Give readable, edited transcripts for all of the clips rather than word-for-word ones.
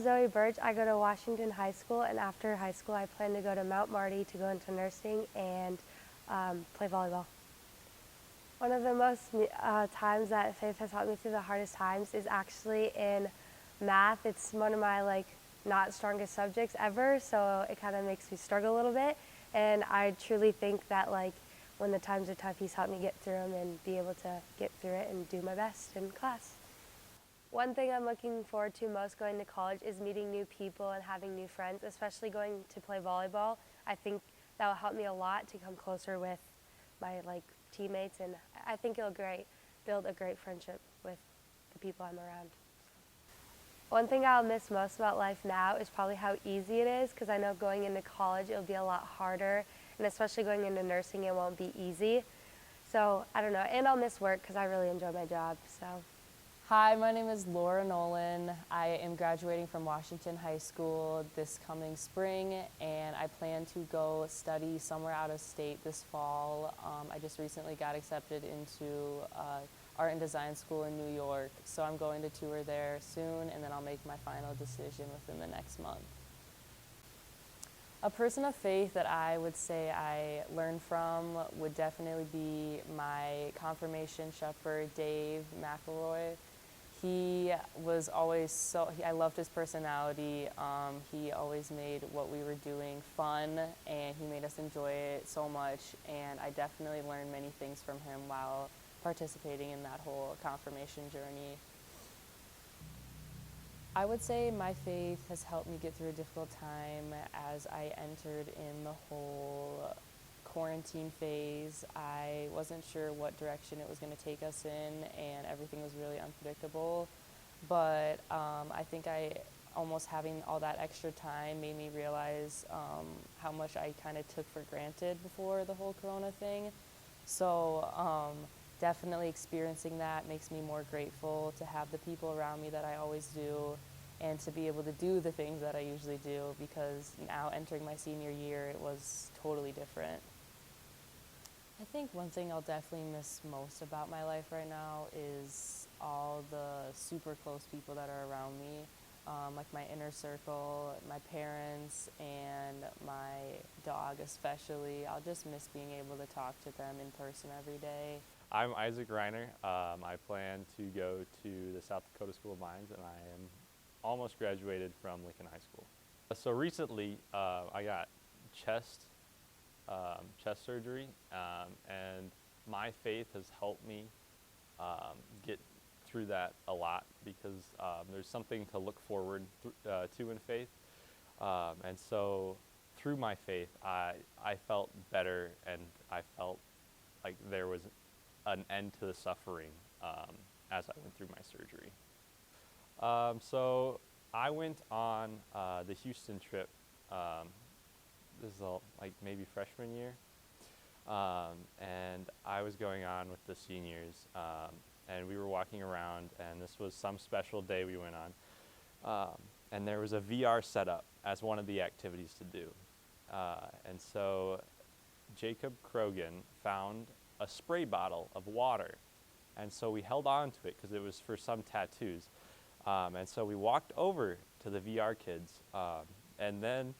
Zoe Burch. I go to Washington High School, and after high school I plan to go to Mount Marty to go into nursing and play volleyball. One of the most times that faith has helped me through the hardest times is actually in math. It's one of my not strongest subjects ever, so it kind of makes me struggle a little bit. And I truly think that when the times are tough, he's helped me get through them and be able to get through it and do my best in class. One thing I'm looking forward to most going to college is meeting new people and having new friends, especially going to play volleyball. I think that will help me a lot to come closer with my teammates, and I think it'll build a great friendship with the people I'm around. One thing I'll miss most about life now is probably how easy it is, because I know going into college it'll be a lot harder, and especially going into nursing it won't be easy. So I don't know, and I'll miss work because I really enjoy my job. So. Hi, my name is Nolan. I am graduating from Washington High School this coming spring, and I plan to go study somewhere out of state this fall. I just recently got accepted into art and design school in New York, so I'm going to tour there soon, and then I'll make my final decision within the next month. A person of faith that I would say I learned from would definitely be my confirmation shepherd, Dave McElroy. He was always I loved his personality. He always made what we were doing fun, and he made us enjoy it so much, and I definitely learned many things from him while participating in that whole confirmation journey. I would say my faith has helped me get through a difficult time as I entered in the whole quarantine phase. I wasn't sure what direction it was going to take us in, and everything was really unpredictable. But I think almost having all that extra time made me realize how much I kind of took for granted before the whole corona thing. So definitely experiencing that makes me more grateful to have the people around me that I always do, and to be able to do the things that I usually do, because now entering my senior year, it was totally different. I think one thing I'll definitely miss most about my life right now is all the super close people that are around me, like my inner circle, my parents, and my dog especially. I'll just miss being able to talk to them in person every day. I'm Reiner. I plan to go to the South Dakota School of Mines, and I am almost graduated from Lincoln High School. So recently, I got chest surgery, and my faith has helped me get through that a lot, because there's something to look forward to in faith, and so through my faith I felt better, and I felt like there was an end to the suffering as I went through my surgery. So I went on the Houston trip. This is maybe freshman year, and I was going on with the seniors, and we were walking around, and this was some special day we went on, and there was a VR setup as one of the activities to do, and so Jacob Krogen found a spray bottle of water, and so we held on to it because it was for some tattoos, and so we walked over to the VR kids, and then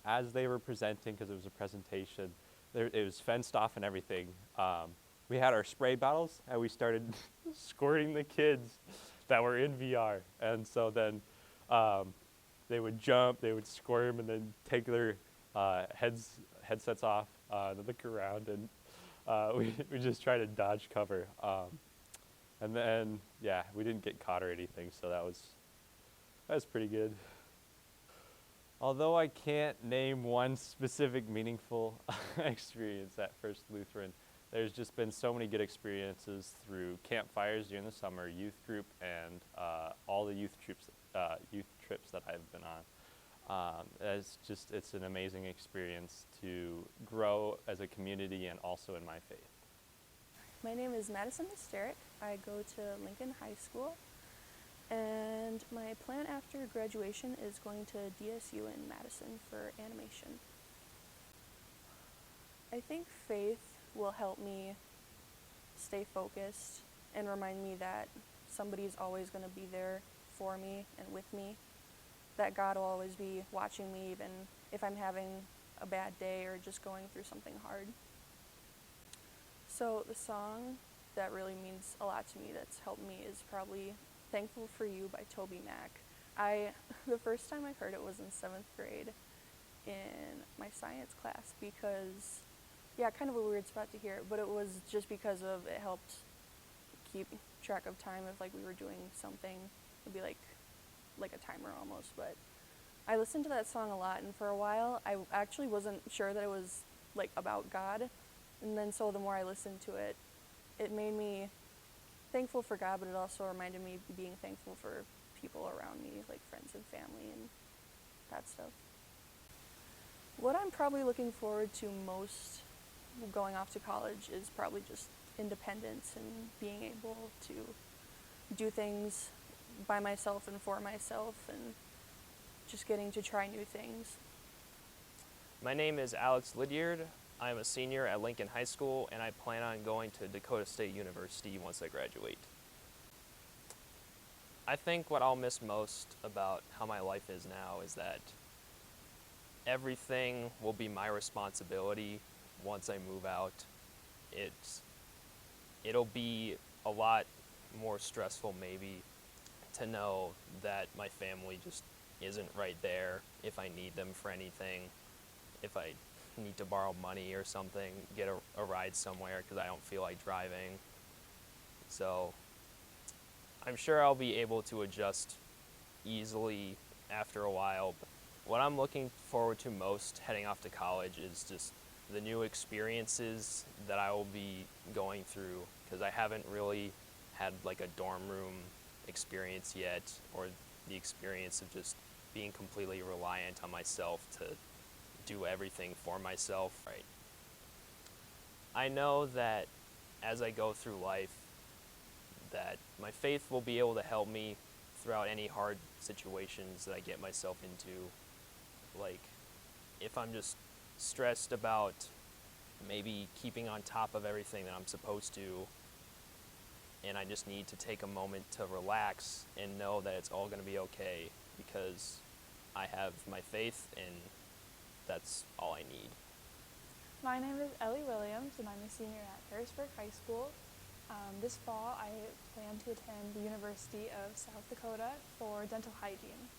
as they were presenting, because it was a presentation, it was fenced off and everything, we had our spray bottles, and we started squirting the kids that were in VR, and so then they would jump, they would squirm, and then take their headsets off, and look around, and we just tried to dodge cover, and then we didn't get caught or anything, so that was pretty good. Although I can't name one specific meaningful experience at First Lutheran, there's just been so many good experiences through campfires during the summer, youth group, and all the youth trips that I've been on. It's an amazing experience to grow as a community and also in my faith. My name is Madison Hysteric. I go to Lincoln High School, and my plan after graduation is going to DSU in Madison for animation. I think faith will help me stay focused and remind me that somebody's always going to be there for me and with me, that God will always be watching me even if I'm having a bad day or just going through something hard. So the song that really means a lot to me that's helped me is probably Thankful for You by Toby Mac. The first time I heard it was in 7th grade in my science class because, yeah, kind of a weird spot to hear it, but it was just because of it helped keep track of time if like we were doing something. It'd be like a timer almost, but I listened to that song a lot, and for a while I actually wasn't sure that it was like about God, and then so the more I listened to it, it made me thankful for God, but it also reminded me of being thankful for people around me, like friends and family and that stuff. What I'm probably looking forward to most going off to college is probably just independence and being able to do things by myself and for myself and just getting to try new things. My name is Lidyard. I'm a senior at Lincoln High School, and I plan on going to Dakota State University once I graduate. I think what I'll miss most about how my life is now is that everything will be my responsibility once I move out. It'll be a lot more stressful maybe to know that my family just isn't right there if I need them for anything, if I need to borrow money or something, get a ride somewhere because I don't feel like driving. So I'm sure I'll be able to adjust easily after a while. What I'm looking forward to most heading off to college is just the new experiences that I will be going through, because I haven't really had like a dorm room experience yet, or the experience of just being completely reliant on myself to do everything for myself. Right. I know that as I go through life, that my faith will be able to help me throughout any hard situations that I get myself into. Like, if I'm just stressed about maybe keeping on top of everything that I'm supposed to, and I just need to take a moment to relax and know that it's all going to be okay because I have my faith and that's all I need. My name is Ellie Williams, and I'm a senior at Harrisburg High School. This fall, I plan to attend the University of South Dakota for dental hygiene.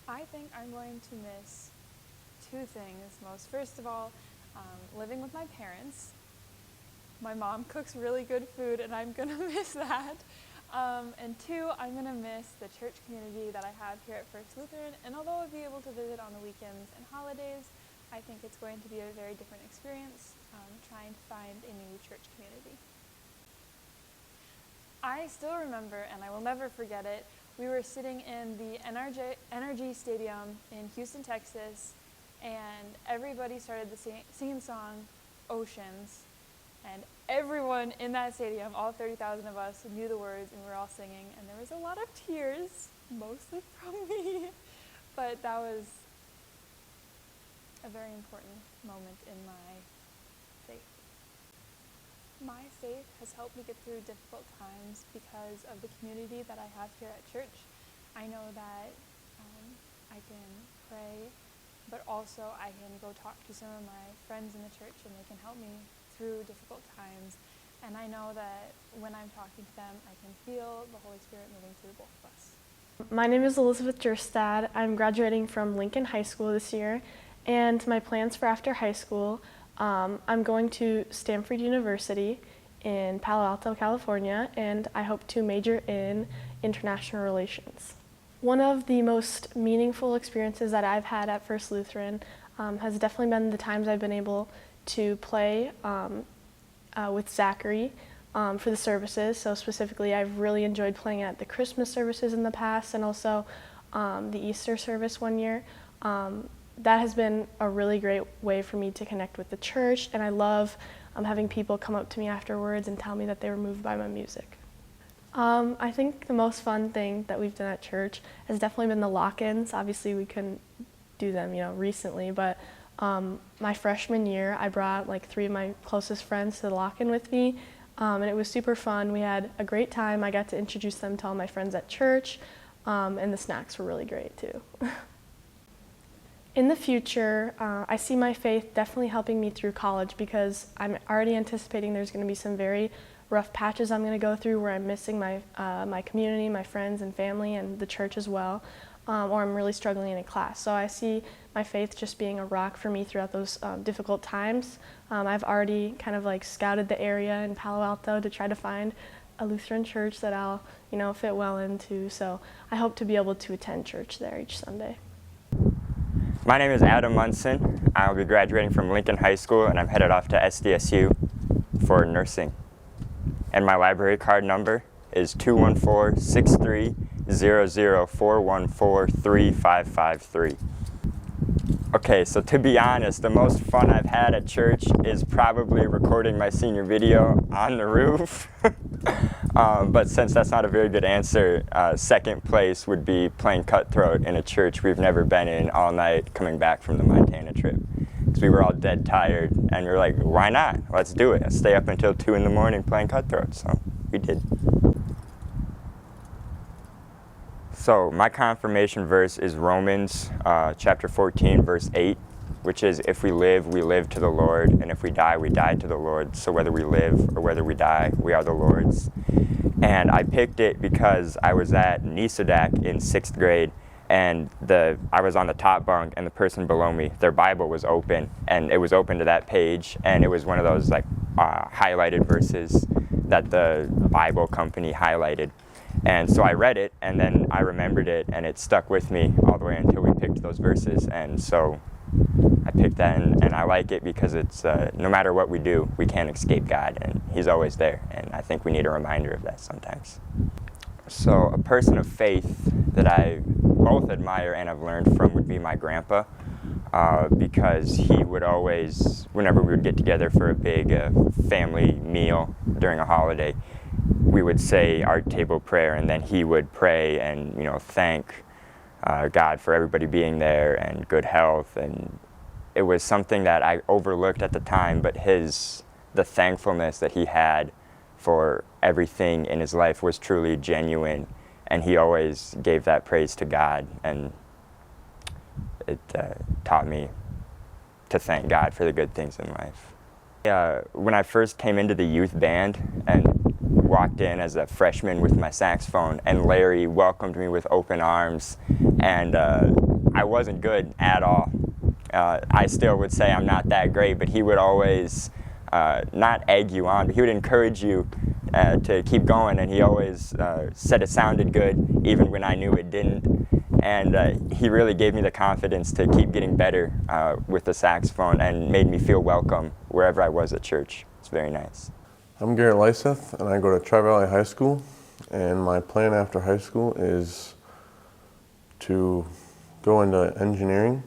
I think I'm going to miss two things most. First of all, living with my parents. My mom cooks really good food, and I'm going to miss that. And two, I'm going to miss the church community that I have here at First Lutheran. And although I'll be able to visit on the weekends and holidays, I think it's going to be a very different experience trying to find a new church community. I still remember, and I will never forget it, we were sitting in the NRG Stadium in Houston, Texas, and everybody started singing the song Oceans. And everyone in that stadium, all 30,000 of us, knew the words, and we were all singing. And there was a lot of tears, mostly from me. But that was a very important moment in my faith. My faith has helped me get through difficult times because of the community that I have here at church. I know that I can pray, but also I can go talk to some of my friends in the church, and they can help me through difficult times, and I know that when I'm talking to them, I can feel the Holy Spirit moving through both of us. My name is Elizabeth Gerstad. I'm graduating from Lincoln High School this year, and my plans for after high school, I'm going to Stanford University in Palo Alto, California, and I hope to major in international relations. One of the most meaningful experiences that I've had at First Lutheran has definitely been the times I've been able to play with Zachary for the services. So specifically, I've really enjoyed playing at the Christmas services in the past, and also the Easter service one year. That has been a really great way for me to connect with the church, and I love having people come up to me afterwards and tell me that they were moved by my music. I think the most fun thing that we've done at church has definitely been the lock-ins. Obviously, we couldn't do them, recently, but my freshman year, I brought like 3 of my closest friends to the lock-in with me, and it was super fun. We had a great time. I got to introduce them to all my friends at church, and the snacks were really great too. In the future, I see my faith definitely helping me through college because I'm already anticipating there's going to be some very rough patches I'm going to go through where I'm missing my my community, my friends and family, and the church as well, or I'm really struggling in a class. So I see my faith just being a rock for me throughout those difficult times. I've already kind of like scouted the area in Palo Alto to try to find a Lutheran church that I'll, fit well into. So I hope to be able to attend church there each Sunday. My name is Adam Munson. I'll be graduating from Lincoln High School, and I'm headed off to SDSU for nursing. And my library card number is 214-630-0414-3553. Okay, so to be honest, the most fun I've had at church is probably recording my senior video on the roof. But since that's not a very good answer, second place would be playing cutthroat in a church we've never been in all night coming back from the Montana trip. Because we were all dead tired, and we were like, why not? Let's do it. Let's stay up until 2 in the morning playing cutthroat. So we did. So my confirmation verse is Romans chapter 14, verse 8, which is, if we live to the Lord, and if we die to the Lord. So whether we live or whether we die, we are the Lord's. And I picked it because I was at NISODAC in 6th grade, and I was on the top bunk, and the person below me, their Bible was open, and it was open to that page, and it was one of those highlighted verses that the Bible company highlighted. And so I read it, and then I remembered it, and it stuck with me all the way until we picked those verses. And so I picked that, and I like it because it's no matter what we do, we can't escape God, and He's always there. And I think we need a reminder of that sometimes. So a person of faith that I both admire and have learned from would be my grandpa, because he would always, whenever we would get together for a big family meal during a holiday, we would say our table prayer, and then he would pray and thank God for everybody being there and good health. And it was something that I overlooked at the time, but the thankfulness that he had for everything in his life was truly genuine, and he always gave that praise to God, and it taught me to thank God for the good things in life. When I first came into the youth band and walked in as a freshman with my saxophone, and Larry welcomed me with open arms, and I wasn't good at all. I still would say I'm not that great, but he would always not egg you on, but he would encourage you to keep going, and he always said it sounded good even when I knew it didn't. And he really gave me the confidence to keep getting better with the saxophone, and made me feel welcome wherever I was at church. It's very nice. I'm Garrett Lyseth, and I go to Tri-Valley High School, and my plan after high school is to go into engineering,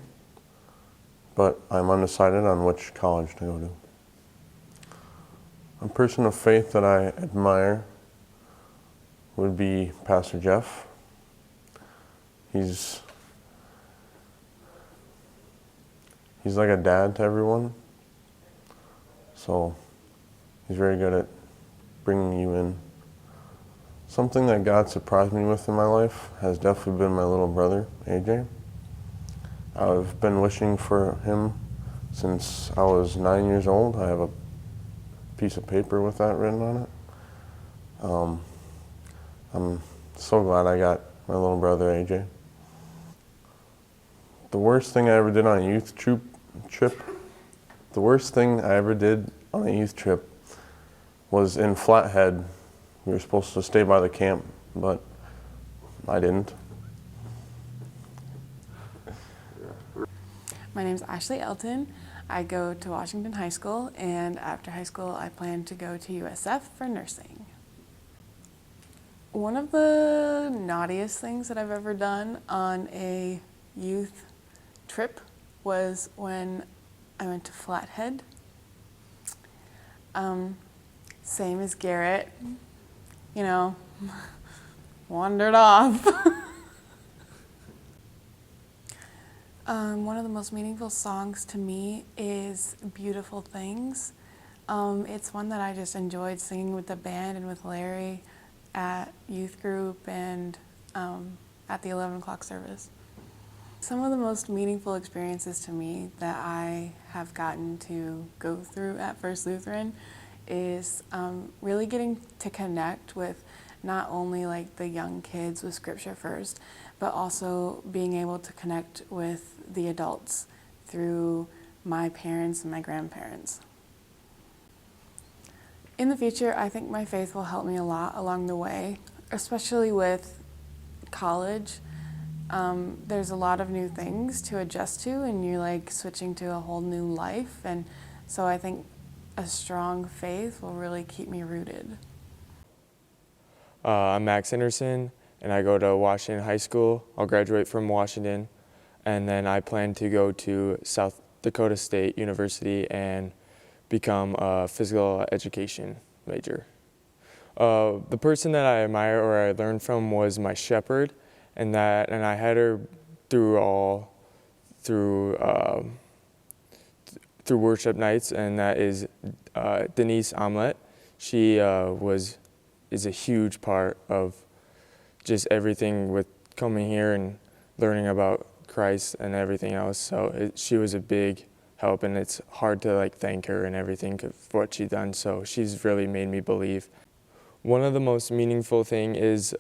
but I'm undecided on which college to go to. A person of faith that I admire would be Pastor Jeff. He's like a dad to everyone, so he's very good at bringing you in. Something that God surprised me with in my life has definitely been my little brother, AJ. I've been wishing for him since I was 9 years old. I have a piece of paper with that written on it. I'm so glad I got my little brother, AJ. The worst thing I ever did on a youth trip, was in Flathead. We were supposed to stay by the camp, but I didn't. My name is Ashleyelton. I go to Washington High School, and after high school I plan to go to USF for nursing. One of the naughtiest things that I've ever done on a youth trip was when I went to Flathead. Same as Garrett, wandered off. One of the most meaningful songs to me is Beautiful Things. It's one that I just enjoyed singing with the band and with Larry at youth group, and at the 11 o'clock service. Some of the most meaningful experiences to me that I have gotten to go through at First Lutheran is really getting to connect with not only like the young kids with Scripture First, but also being able to connect with the adults through my parents and my grandparents. In the future, I think my faith will help me a lot along the way, especially with college. There's a lot of new things to adjust to, and you're like switching to a whole new life, and so I think a strong faith will really keep me rooted. I'm Max Henderson, and I go to Washington High School. I'll graduate from Washington, and then I plan to go to South Dakota State University and become a physical education major. The person that I admire or I learned from was my shepherd, and I had her through worship nights, and that is Denise Omelette. She is a huge part of just everything with coming here and learning about Christ and everything else. So she was a big help, and it's hard to like thank her and everything for what she's done. So she's really made me believe. One of the most meaningful thing is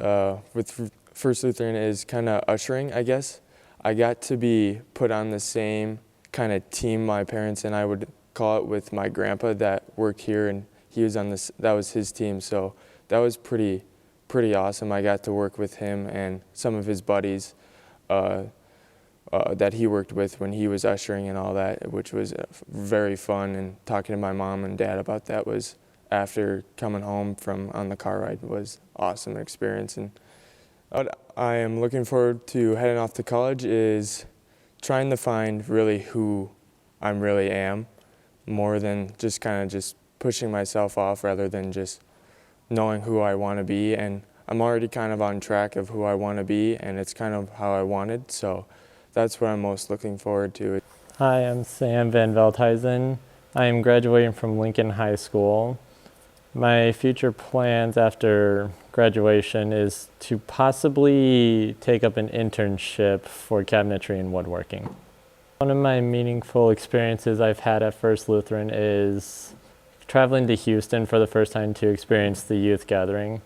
with First Lutheran is kind of ushering, I guess. I got to be put on the same kind of team my parents and I would call it with my grandpa that worked here, and he was on this. That was his team, so that was pretty awesome. I got to work with him and some of his buddies that he worked with when he was ushering and all that, which was very fun. And talking to my mom and dad about that was, after coming home from on the car ride, was awesome experience. And what I am looking forward to heading off to college is trying to find really who I really am, more than just kind of just pushing myself off, rather than just knowing who I want to be. And I'm already kind of on track of who I want to be, and it's kind of how I wanted, so that's what I'm most looking forward to. Hi, I'm Sam Van Veldhuizen. I am graduating from Lincoln High School. My future plans after graduation is to possibly take up an internship for cabinetry and woodworking. One of my meaningful experiences I've had at First Lutheran is traveling to Houston for the first time to experience the youth gathering.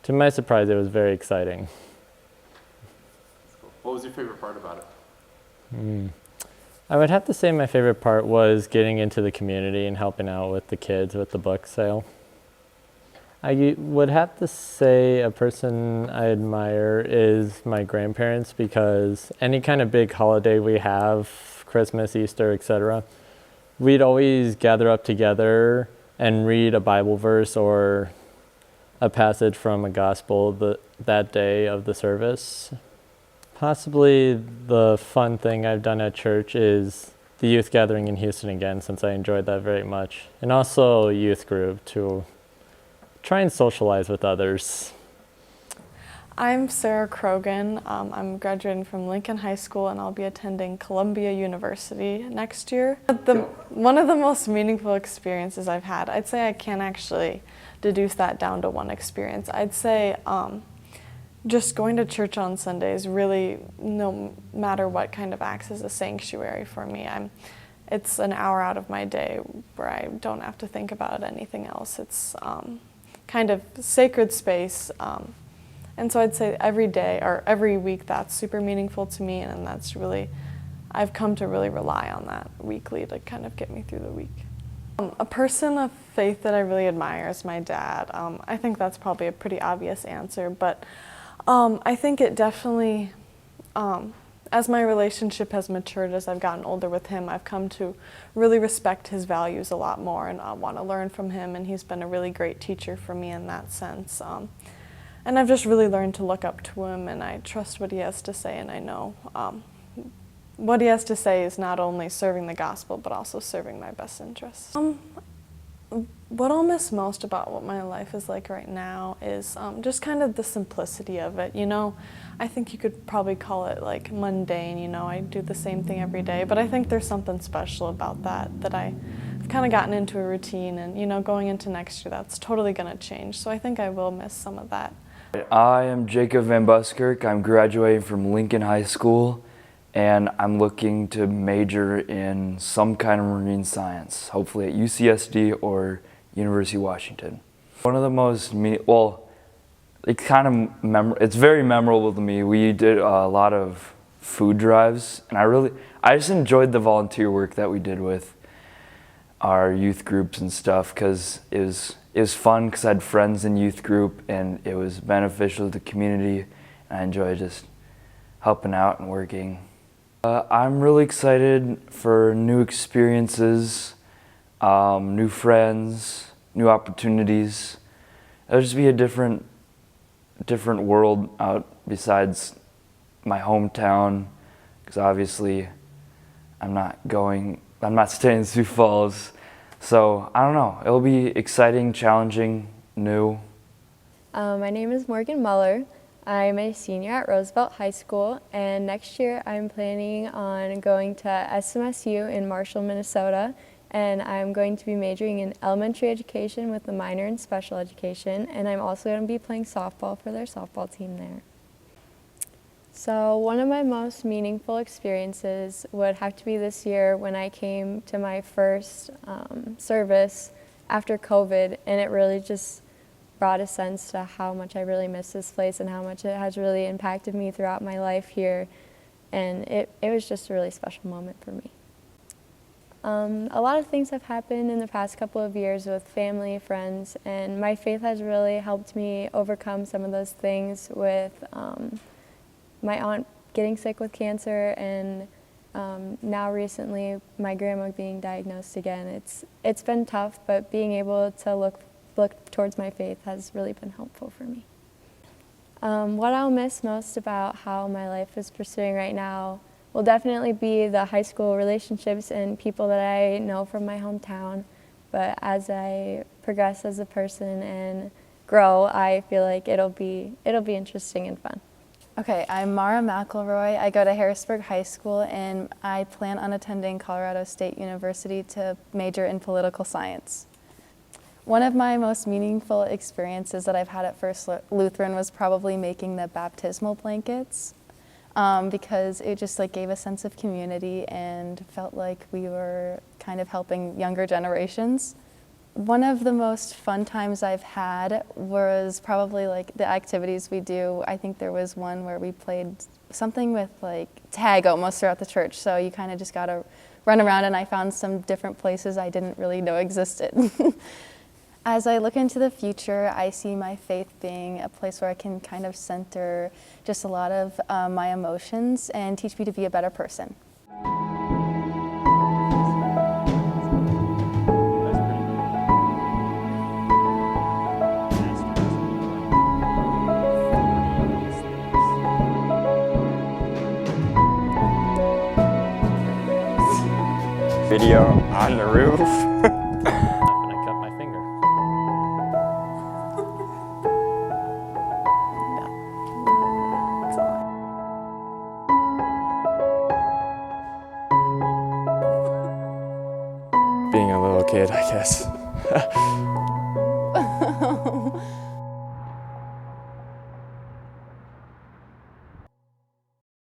To my surprise, it was very exciting. What was your favorite part about it? I would have to say my favorite part was getting into the community and helping out with the kids with the book sale. I would have to say a person I admire is my grandparents, because any kind of big holiday we have, Christmas, Easter, etc., we'd always gather up together and read a Bible verse or a passage from a gospel that day of the service. Possibly the fun thing I've done at church is the youth gathering in Houston again, since I enjoyed that very much. And also youth group to try and socialize with others. I'm Sarah Krogen. I'm graduating from Lincoln High School, and I'll be attending Columbia University next year. One of the most meaningful experiences I've had, I'd say I can't actually deduce that down to one experience. I'd say just going to church on Sundays, really, no matter what kind of acts, is a sanctuary for me. It's an hour out of my day where I don't have to think about anything else. It's kind of sacred space. And so I'd say every day or every week that's super meaningful to me, and that's really, I've come to really rely on that weekly to kind of get me through the week. A person of faith that I really admire is my dad. I think that's probably a pretty obvious answer, but I think it definitely, as my relationship has matured, as I've gotten older with him, I've come to really respect his values a lot more and want to learn from him, and he's been a really great teacher for me in that sense. And I've just really learned to look up to him, and I trust what he has to say, and I know what he has to say is not only serving the gospel, but also serving my best interests. What I'll miss most about what my life is like right now is just kind of the simplicity of it. You know, I think you could probably call it like mundane. You know, I do the same thing every day, but I think there's something special about that I've kind of gotten into a routine, and you know, going into next year, that's totally going to change. So I think I will miss some of that I am Jacob Van Buskirk. I'm graduating from Lincoln High School, and I'm looking to major in some kind of marine science, hopefully at UCSD or University of Washington. One of the most, it's very memorable to me. We did a lot of food drives, and I just enjoyed the volunteer work that we did with our youth groups and stuff, because it was fun because I had friends in youth group, and it was beneficial to the community, and I enjoyed just helping out and working. I'm really excited for new experiences, new friends, new opportunities. It'll just be a different world out besides my hometown, because obviously I'm not staying in Sioux Falls. So I don't know, it'll be exciting, challenging, new. My name is Morgan Muller. I'm a senior at Roosevelt High School, and next year I'm planning on going to SMSU in Marshall, Minnesota, and I'm going to be majoring in elementary education with a minor in special education, and I'm also going to be playing softball for their softball team there. So one of my most meaningful experiences would have to be this year when I came to my first service after COVID, and it really just brought a sense to how much I really miss this place and how much it has really impacted me throughout my life here, and it was just a really special moment for me. A lot of things have happened in the past couple of years with family, friends, and my faith has really helped me overcome some of those things with my aunt getting sick with cancer, and now recently my grandma being diagnosed again. It's been tough, but being able to look towards my faith has really been helpful for me. What I'll miss most about how my life is pursuing right now will definitely be the high school relationships and people that I know from my hometown. But as I progress as a person and grow, I feel like it'll be interesting and fun. Okay, I'm Mara McElroy. I go to Harrisburg High School, and I plan on attending Colorado State University to major in political science. One of my most meaningful experiences that I've had at First Lutheran was probably making the baptismal blankets, because it just gave a sense of community and felt like we were kind of helping younger generations. One of the most fun times I've had was probably the activities we do. I think there was one where we played something with tag almost throughout the church, so you kind of just got to run around, and I found some different places I didn't really know existed. As I look into the future, I see my faith being a place where I can kind of center just a lot of my emotions and teach me to be a better person. Video on the roof. And I cut my finger. Being a little kid, I guess.